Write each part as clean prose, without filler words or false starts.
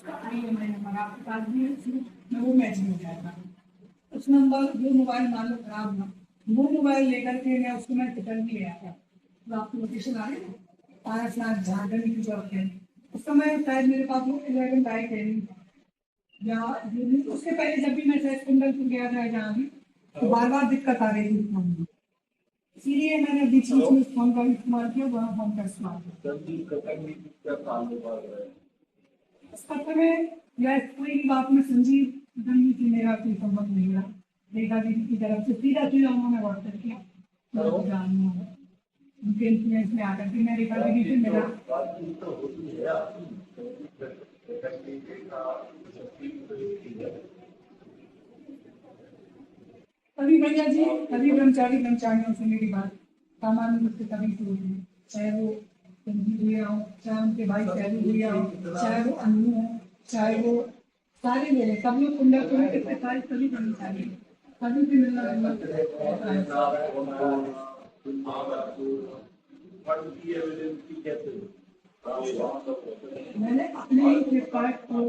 IMI number आपके पास भी है, उसमें वो मैचिंग हो जाएगा। उस नंबर वो मोबाइल मान लो खराब ना, वो मोबाइल लेकर के मैं उसको मैं रिटर्न नहीं गया था, तो आपको लोकेशन आ रही है पारसनाथ झारखंड की तरफ है। उस समय शायद मेरे पास वो 11 बाइक है या उसके पहले जब भी मैं शायद कुंडलपुर गया था जहाँ भी, तो बार बार दिक्कत आ रही थी फोन में, इसीलिए मैंने बीच बीच में इस फोन का इस्तेमाल किया, वहाँ फोन का इस्तेमाल किया। इस पत्र में या कोई भी बात में संजीव गंदी थी, मेरा कोई संबंध नहीं रहा, रेखा दीदी की तरफ से सीधा सीधा उन्होंने व्हाट्सएप किया, मैं जानू उनके इन्फ्लुएंस में आकर के मैं रेखा दीदी से मेरा कभी भैया जी, कभी ब्रह्मचारियों से मेरी बात सामान्य रूप से कभी तो हुई, चाहे वो संजीव भैया हो, चाहे उनके भाई सैलू भैया हो, चाहे वो अन्नू हो, चाहे वो सारे मेरे सब लोग कुंडलपुर में कितने सारे सभी कर्मचारी हैं, सभी से मिलना मैंने अपने ही फ्लिपकार्ट को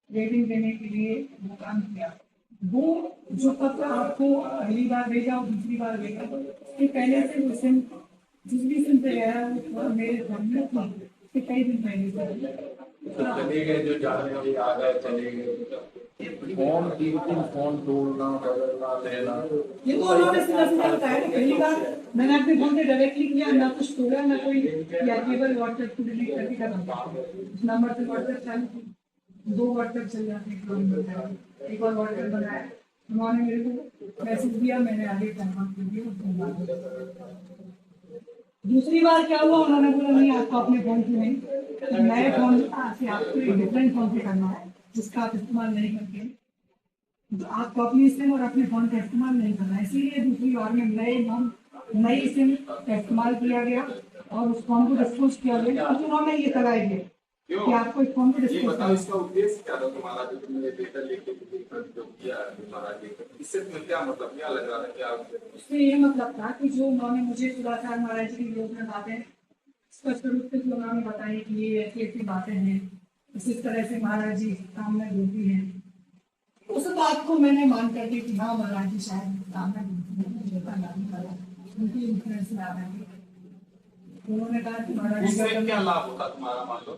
रेटिंग देने के लिए वो काम किया। वो जो पत्र आपको पहली बार भेजा और दूसरी बार भेजा, उसके पहले से वो सिम जिस भी सिम पे गया वो मेरे घर में था, उसके कई दिन पहले से तो चले गए जो जाने वाले आ गए चले गए, फोन 3 फोन तोड़ना बदलना लेना, ये तो उन्होंने सीधा सीधा बताया कि पहली बार मैंने अपने फोन से डायरेक्टली किया, ना कुछ तोड़ा ना कोई या केवल व्हाट्सएप को डिलीट करके करना, उस नंबर से व्हाट्सएप चालू की 2 व्हाट्सएप चल जाते हैं, एक बार व्हाट्सएप बनाया उन्होंने मेरे को मैसेज दिया, मैंने आगे कंफर्म कर दिया। दूसरी बार क्या हुआ, उन्होंने बोला नहीं आपको अपने फोन से नहीं, नए फोन से आपको एक डिफरेंट फोन से करना है जिसका आप इस्तेमाल नहीं करते, तो आपको अपनी सिम और अपने फोन का इस्तेमाल नहीं करना है, इसीलिए दूसरी बार में नई सिम का इस्तेमाल किया गया और उस फोन को डिस्पोज किया गया, और उन्होंने ये कराया गया कि आपको इस फोन को ये डिस्पोज बताओ इसका उद्देश्य क्या था तुम्हारा जो तुमने डेटा लेके जो किया तुम्हारा डेटा, इससे तुम्हें क्या मतलब क्या लग रहा था क्या उससे ये मतलब था कि जो उन्होंने मुझे सुधाकर महाराज की योजना बातें स्पष्ट रूप से जो उन्होंने बताई कि ये ऐसी ऐसी बातें हैं, इस तरह से महाराज जी काम में डूबी है, उस बात को मैंने मान करके कि हाँ महाराज जी शायद काम में उनकी इन्फ्लुएंस में आ रहा है, उन्होंने कहा कि महाराज जी उससे क्या लाभ होता तुम्हारा, मान लो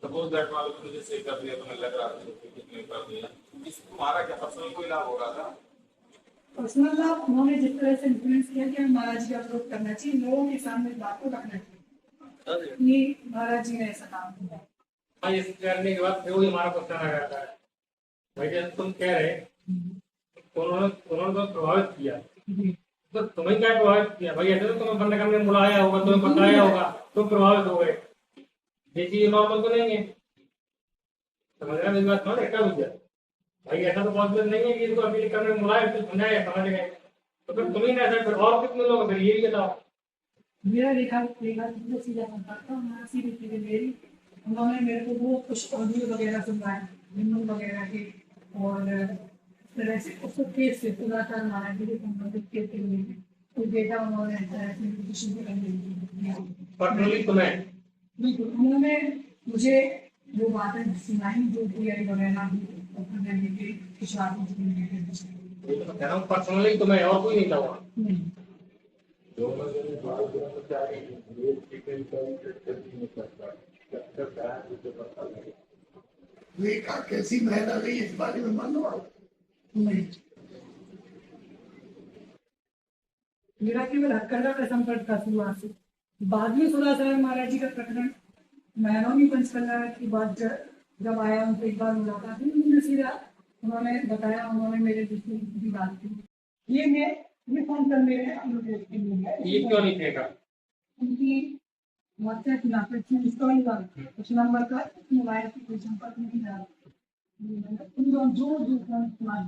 सपोज दैट मान लो तुझे सेव कर दिया, तुम्हें लग रहा था कि कितने कर दिया, इस तुम्हारा क्या पर्सनल कोई लाभ हो रहा था? पर्सनल लाभ उन्होंने जिस तरह से इन्फ्लुएंस किया कि महाराज जी का विरोध करना चाहिए, लोगों के सामने बात को रखना चाहिए, ये महाराज जी ने ऐसा काम किया। भाई इस करने के बाद फिर वही हमारा क्वेश्चन आ जाता है, भाई जैसे तुम कह रहे उन्होंने तो प्रभावित किया, तो तुम्हें क्या प्रभावित किया? भाई ऐसे तो तुम्हें बंद करने में बुलाया होगा, तुम्हें बताया होगा, तुम प्रभावित हो गए, ये चीज नॉर्मल तो नहीं है, समझ रहे मेरी बात? समझ क्या बुझा भाई? ऐसा तो पॉसिबल नहीं है कि इसको अपील करने में बुलाया फिर समझाया समझ गए, तो फिर तुम्हें ना ऐसा, फिर और कितने लोग फिर ये भी बताओ। मेरा सीधा संपर्क था मेरी, उन्होंने मेरे को वो कुछ ऑडियो वगैरह सुनवाए निम्न वगैरह के, और इस तरह से उस केस से सुधाकर महाराज जी के संबंधित केस के लिए कोई डेटा उन्होंने पर्सनली तुम्हें बिल्कुल उन्होंने मुझे वो बातें सुनाई जो पीआई वगैरह पर्सनली तुम्हें और कोई नहीं था वहाँ? रेखा कैसी महिला गई इस बारे में मानो आप? नहीं, मेरा केवल हथकंडा का संपर्क था शुरुआत से, बाद में सुधाकर महाराज जी का प्रकरण मैनोनी पंचकला की बात जब आया उनसे एक बार मुलाकात हुई, सीधा उन्होंने बताया, उन्होंने मेरे दूसरी की बात की, ये फोन कर मेरे ये क्यों नहीं फेंका? उनकी व्हाट्सएप इंस्टॉल हुआ उस नंबर का मोबाइल की कोई संपर्क नहीं रहा, जो फोन इस्तेमाल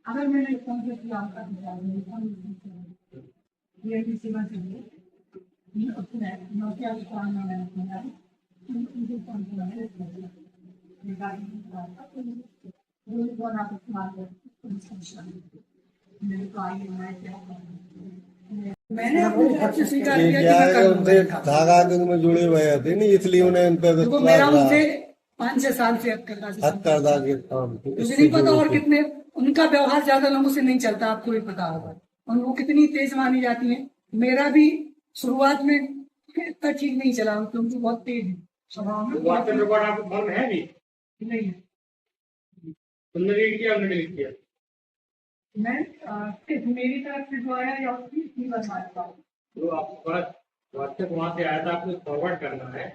अगर मैंने फोन से किया ये भी सीमा चाहिए नोकिया की काम में मैंने किया उनके फोन से मैंने आप इस्तेमाल मेरे को आई मैंने आपसे स्वीकार किया कि मैं उनसे धागा के में जुड़े हुए थे नहीं, इसलिए उन्हें उन पे मेरा उनसे 5-6 साल से हथकरघा से संपर्क। हथकरघा के काम मुझे नहीं पता और कितने, उनका व्यवहार ज्यादा लोगों से नहीं चलता, आपको भी पता होगा, और वो कितनी तेज मानी जाती है। मेरा भी शुरुआत में इतना ठीक नहीं चला, क्योंकि बहुत तेज है स्वभाव में। व्हाट्सएप रिकॉर्ड आपके फोन में है भी? नहीं है। तुमने डिलीट किया, हमने डिलीट किया। मैं मेरी तरफ से जो आया या उसकी इतनी बार मारता हूँ। तो आपके पास व्हाट्सएप वहां से आया था, आपको फॉरवर्ड करना है,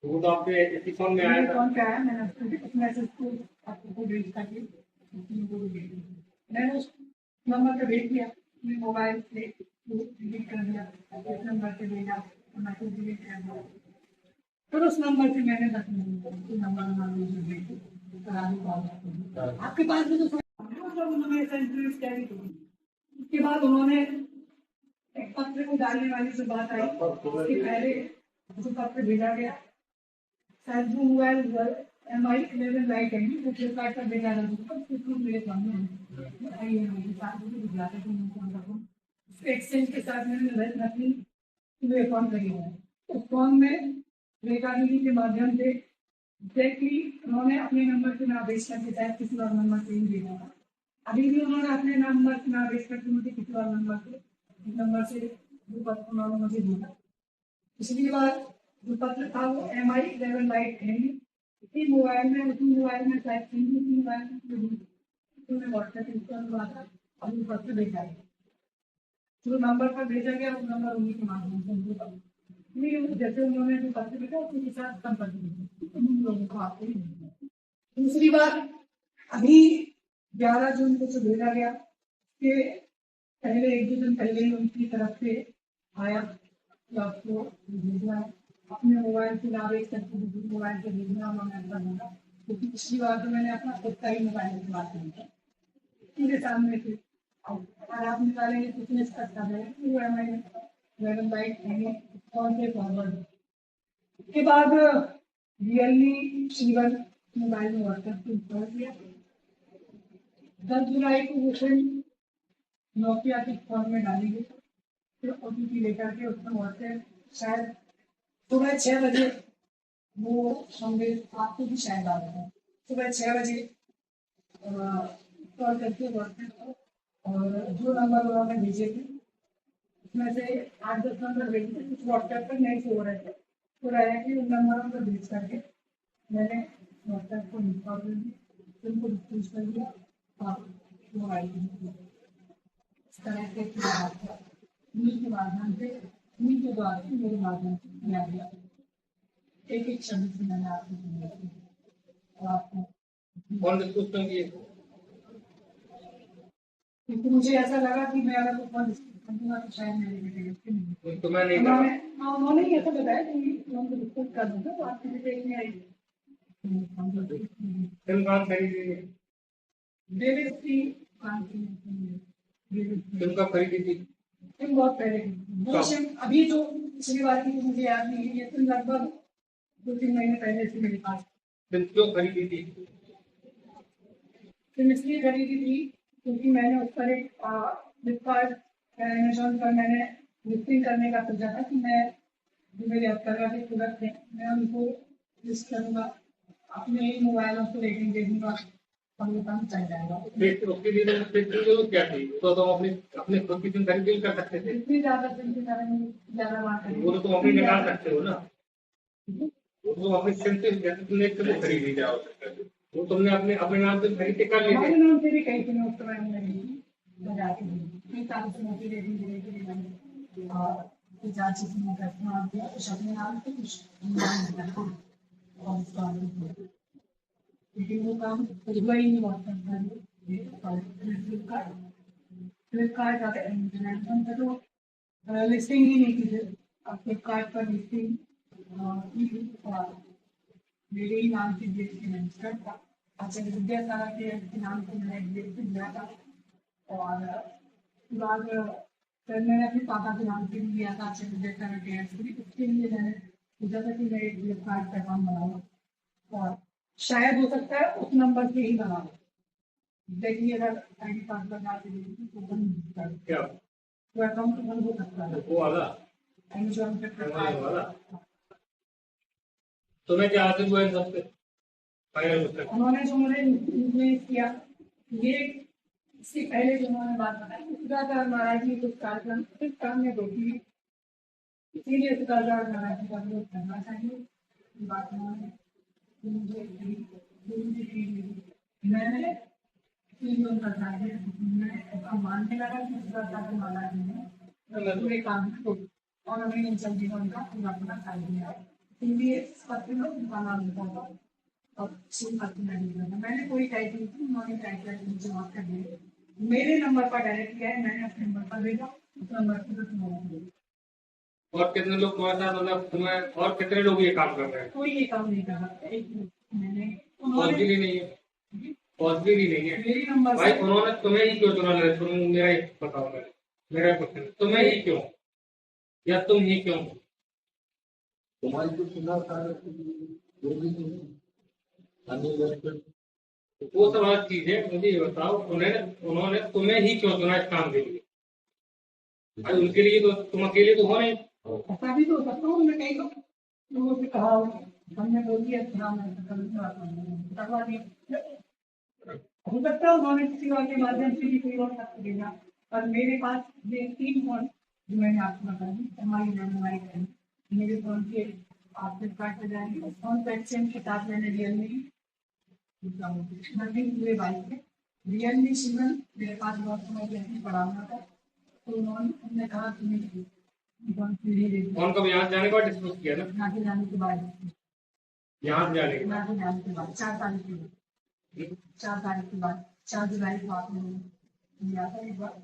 तो वो तो आपके इसी फोन में आया था। कौन क्या है, मैंने उस मैसेज को आपको भेज करके मैंने उस नंबर पे भेज दिया, अपने मोबाइल से डिलीट कर दिया, इस नंबर पे भेजा, मैसेज डिलीट कर दिया। फिर उस नंबर से मैंने 10 नंबर आपके पास भी तो मतलब उन्होंने सेंचुरीज कैरी की। उसके बाद उन्होंने एक पत्र को डालने वाली से बात आई, उसके पहले जो पत्र भेजा गया शायद जो मोबाइल MI 11 लाइट है वो फ्लिपकार्ट पर भेजा था, तो मेरे सामने है मेरे साथ भी गुजराती को एक्सचेंज के साथ मैंने अपनी अकाउंट करी हुआ है। उस फॉर्म में रेखा दीदी के माध्यम से एग्जैक्टली उन्होंने अपने नंबर से ना आदेश करके शायद किसी और नंबर से ही भेजा था। अभी भी उन्होंने अपने नंबर से ना आदेश करके मुझे किसी और नंबर से जो पत्र उन्होंने मुझे भेजा। पिछली बार जो पत्र था वो MI 11 लाइट है, इसी मोबाइल में शायद मोबाइल में व्हाट्सएप इंस्टॉल हुआ था, अभी पत्र भेजा है। जो नंबर पर भेजा गया वो नंबर उन्हीं के माध्यम से जैसे उन्होंने जो पत्र भेजा उनके साथ संपर्क किया, उन लोगों को आपको दूसरी बार अभी 11 जून को जो भेजा गया कि पहले 1-2 दिन पहले ही उनकी तरफ से आया कि आपको भेजना है अपने मोबाइल से आवेश करके दूसरे मोबाइल से भेजना, उन्होंने ऐसा बोला, क्योंकि पिछली बार तो मैंने अपना खुद का ही मोबाइल से बात की था मेरे सामने से। और आप निकालेंगे फिटनेस करता है MI 11 लाइट है कौन से फॉरवर्ड। उसके बाद रियलमी C1 मोबाइल में व्हाट्सएप को इंस्टॉल किया। 10 जुलाई को वो फिल्म नोकिया के फोन में डालेंगे, फिर OTP लेकर के उसमें व्हाट्सएप शायद सुबह 6 बजे वो संदेश आपको भी शायद आ रहा है, सुबह 6 बजे कॉल करके व्हाट्सएप को, और जो नंबर उन्होंने भेजे थे उसमें से 8-10 नंबर भेजे थे, कुछ व्हाट्सएप पर नहीं हो रहे थे, तो रहा कि उन नंबरों पर भेज करके मैंने व्हाट्सएप को इंस्टॉल कर दिया, उनको डिस्कस कर दिया और मोबाइल इस तरह से के माध्यम से के द्वारा मेरे माध्यम से किया गया। एक शब्द से मैंने आपको सुना और आपको कौन डिस्कस किए? क्योंकि मुझे ऐसा लगा कि मैं अगर वो फोन दूंगा तो शायद मेरे बेटे तो मैं नहीं उन्होंने ही ऐसा बताया कि उनको डिस्कस कर दूंगा, तो आपकी बेटे में आई फिल्म कहाँ खरीदी? डेविड की फिल्म कब खरीदी थी? फिल्म बहुत पहले वो फिल्म अभी जो पिछली बार की मुझे याद नहीं है, ये फिल्म लगभग 2-3 महीने पहले से मेरे पास। फिल्म क्यों खरीदी थी? फिल्म इसलिए खरीदी थी क्योंकि मैंने उस पर एक फ्लिपकार्ट अमेजोन पर मैंने लिस्टिंग करने का सोचा था कि मैं जो मेरे हथकरघा के प्रोडक्ट हैं मैं उनको लिस्ट करूँगा, अपने मोबाइलों को रेटिंग दे दूँगा और वो काम चल जाएगा। उसके लिए जरूरत क्या थी? तो तुम अपने खुद की फिल्म खरीद कर सकते थे। इतनी ज़्यादा फिल्म के बारे में ज़्यादा बात वो तो तुम अपनी निकाल सकते हो ना, वो तो अपनी फिल्म से जैसे तुमने एक फिल्म खरीदी जाओ, वो तुमने अपने नाम से खरीद के कर ली थी। नाम से भी कहीं थी उस समय मैंने जाके 3 साल से मोटी रेटिंग दे रही थी मैंने, और 4 चीज़ें मैं करती हूँ कुछ अपने नाम से कुछ और उसका लेकिन वो काम हुआ ही नहीं बहुत फ्लिपकार्ट अमेजोन पर तो लिस्टिंग ही नहीं की थी। फ्लिपकार्ट पर लिस्टिंग मेरे ही नाम से रजिस्टर्ड था, आचार्य विद्यासागर के नाम से मैंने दिया था, और बाद फिर मैंने अपने पापा के नाम से भी लिया था आचार्य विद्यासागर के, उसके लिए मैंने सोचा था कि मैं एक फ्लिपकार्ट का अकाउंट बनाऊँ और शायद हो सकता है उस नंबर से ही बनाऊँ। देखिए अगर ID कार्ड बना के तो बंद कर क्या तो अकाउंट बंद हो सकता है। वो वाला अमेजोन पे तुम्हें क्या हासिल हुआ इन सबसे? फाइनल मुझसे उन्होंने जो मुझे इन्फ्लुएंस किया, ये इससे पहले जो उन्होंने बात बताई, सुधाकर महाराज जी कुछ कार्यक्रम कुछ काम में होती है, इसीलिए सुधाकर महाराज जी का विरोध करना चाहिए। बात उन्होंने मुझे मैंने मैं मानने लगा कि सुधाकर महाराज जी ने पूरे काम को और अभी इन सब जीवन का पूरा पूरा कर दिया है, इसलिए पत्र में उनका नाम लिखा था और शुभ पत्र नहीं लिखा था। मैंने कोई टाइपिंग की, उन्होंने टाइप करके जमा कर दिया, मेरे नंबर पर डायरेक्ट किया है, मैंने अपने नंबर पर भेजा, उस नंबर पर तुम्हारा और कितने लोग तुम्हारे साथ मतलब तुम्हें और कितने लोग ये काम कर रहे हैं? कोई ये काम नहीं कर रहा। एक मैंने पॉसिबल ही नहीं है, पॉसिबल ही नहीं है मेरे नंबर भाई। से उन्होंने तुम्हें ही क्यों चुना? तुम मेरा ही बताओ, मेरा क्वेश्चन तुम्हें ही क्यों, या तुम ही क्यों? तुम्हारी तो सुना था वो सब अलग चीज है, मुझे ये बताओ उन्होंने तुम्हें ही क्यों चुना इस काम के लिए? भाई उनके लिए तो तुम अकेले तो हो नहीं। ऐसा भी तो हो सकता हूँ, मैं कई लोगों से कहा होगा, हमने बोल दिया ध्यान करवा दिया, हो सकता है उन्होंने किसी और के माध्यम से भी कोई और तक देगा। और मेरे पास ये 3 फोन जो मैंने आपको बता दी, हमारी जानकारी करें, मेरे फोन के आपके कार्ड पे जाएंगे, फोन पे एक्सचेंज के साथ मैंने रियलमी हुए बाइक पे रियलमी सिमन मेरे पास बहुत समय पहले पड़ा हुआ था, तो उन्होंने कहा तुम्हें कौन कब यहाँ जाने के बाद डिस्कस किया ना? यहाँ के जाने के बाद, यहाँ से जाने के यहाँ के जाने के बाद 4 तारीख के बाद, 4 तारीख के बाद 4 जुलाई को आपने लिया था एक बार।